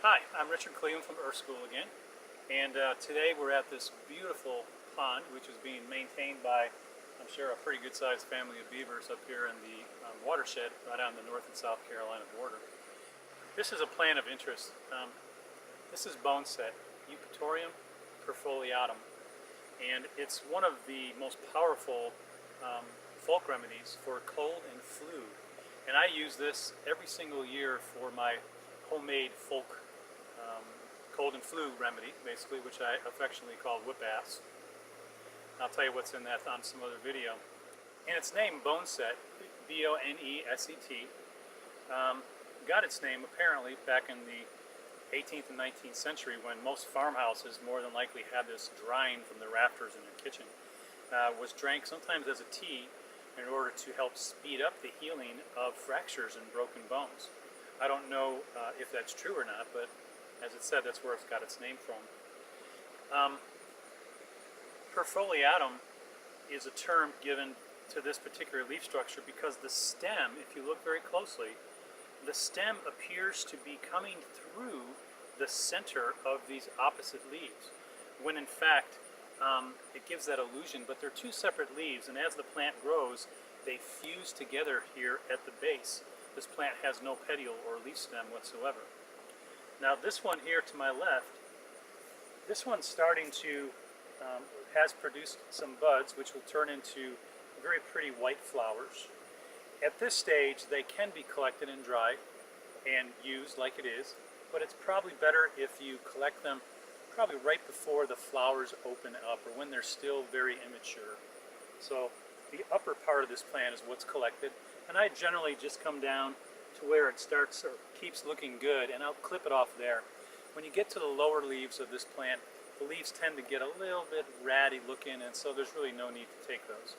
Hi, I'm Richard Cleveland from Earth School again, and today we're at this beautiful pond which is being maintained by, I'm sure, a pretty good sized family of beavers up here in the watershed right on the North and South Carolina border. This is a plant of interest. This is Boneset, Eupatorium perfoliatum, and it's one of the most powerful folk remedies for cold and flu. And I use this every single year for my homemade folk cold and flu remedy, basically, which I affectionately call whip-ass. I'll tell you what's in that on some other video. And its name, Boneset, B-O-N-E-S-E-T, got its name apparently back in the 18th and 19th century when most farmhouses more than likely had this drying from the rafters in their kitchen. Was drank sometimes as a tea in order to help speed up the healing of fractures and broken bones. I don't know if that's true or not, but as it said, that's where it's got its name from. Perfoliatum is a term given to this particular leaf structure because the stem, if you look very closely, the stem appears to be coming through the center of these opposite leaves, when in fact it gives that illusion, but they're two separate leaves, and as the plant grows, they fuse together here at the base. This plant has no petiole or leaf stem whatsoever. Now this one here to my left, this one's starting to, has produced some buds which will turn into very pretty white flowers. At this stage they can be collected and dried and used like it is, but it's probably better if you collect them probably right before the flowers open up or when they're still very immature. So the upper part of this plant is what's collected, and I generally just come down to where it starts or keeps looking good, and I'll clip it off there. When you get to the lower leaves of this plant, the leaves tend to get a little bit ratty looking, and so there's really no need to take those.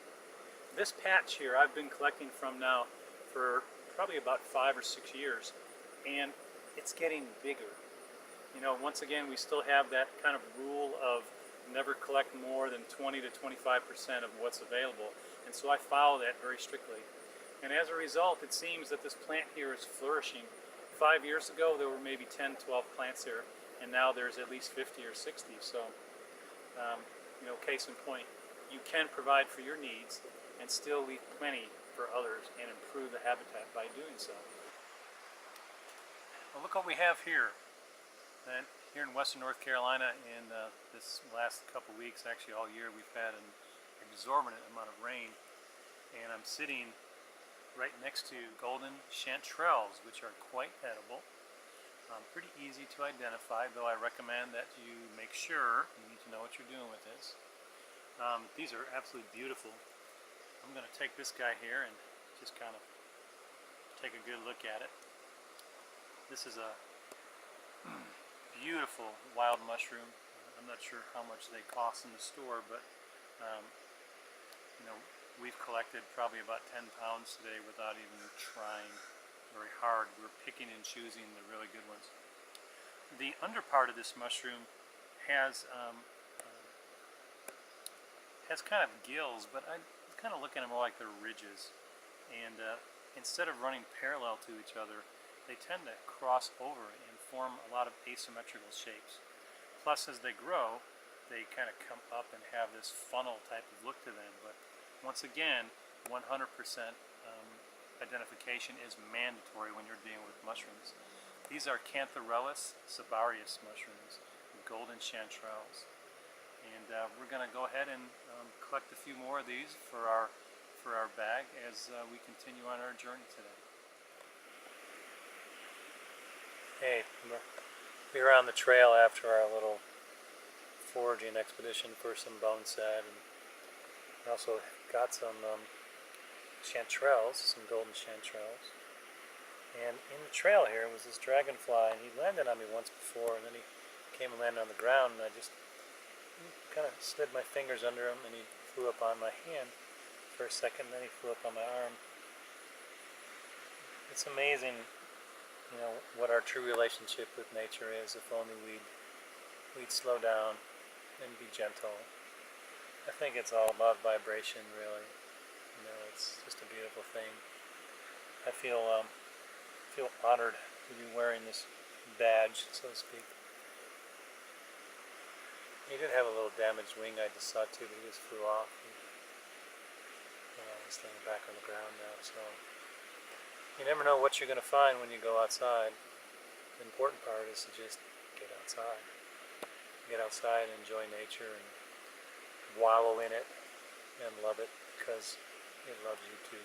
This patch here I've been collecting from now for probably about 5 or 6 years, and it's getting bigger. You know, once again, we still have that kind of rule of never collect more than 20 to 25% of what's available, and so I follow that very strictly. And as a result, it seems that this plant here is flourishing. 5 years ago, there were maybe 10, 12 plants here, and now there's at least 50 or 60. So, you know, case in point, you can provide for your needs and still leave plenty for others and improve the habitat by doing so. Well, look what we have here. And here in western North Carolina, in this last couple weeks, actually all year, we've had an exorbitant amount of rain, and I'm sitting right next to golden chanterelles, which are quite edible. Pretty easy to identify, though I recommend that you make sure you need to know what you're doing with this. These are absolutely beautiful. I'm going to take this guy here and just kind of take a good look at it. This is a beautiful wild mushroom. I'm not sure how much they cost in the store, but you know, we've collected probably about 10 pounds today without even trying very hard. We're picking and choosing the really good ones. The under part of this mushroom has kind of gills, but I'm kind of looking at them more like they're ridges. And instead of running parallel to each other, they tend to cross over and form a lot of asymmetrical shapes. Plus, as they grow, they kind of come up and have this funnel type of look to them. But once again, 100% identification is mandatory when you're dealing with mushrooms. These are Chanterelles sabarius mushrooms, golden chanterelles. And we're going to go ahead and collect a few more of these for our bag as we continue on our journey today. Hey, we were on the trail after our little foraging expedition for some boneset, and we also got some chanterelles, some golden chanterelles. And in the trail here was this dragonfly, and he landed on me once before, and then he came and landed on the ground, and I just kind of slid my fingers under him, and he flew up on my hand for a second, and then he flew up on my arm. It's amazing, you know, what our true relationship with nature is. If only we'd slow down and be gentle. I think it's all about vibration, really. You know, it's just a beautiful thing. I feel honored to be wearing this badge, so to speak. He did have a little damaged wing I just saw too, but he just flew off. He's laying back on the ground now, so you never know what you're going to find when you go outside. The important part is to just get outside. Get outside and enjoy nature and wallow in it and love it because it loves you too.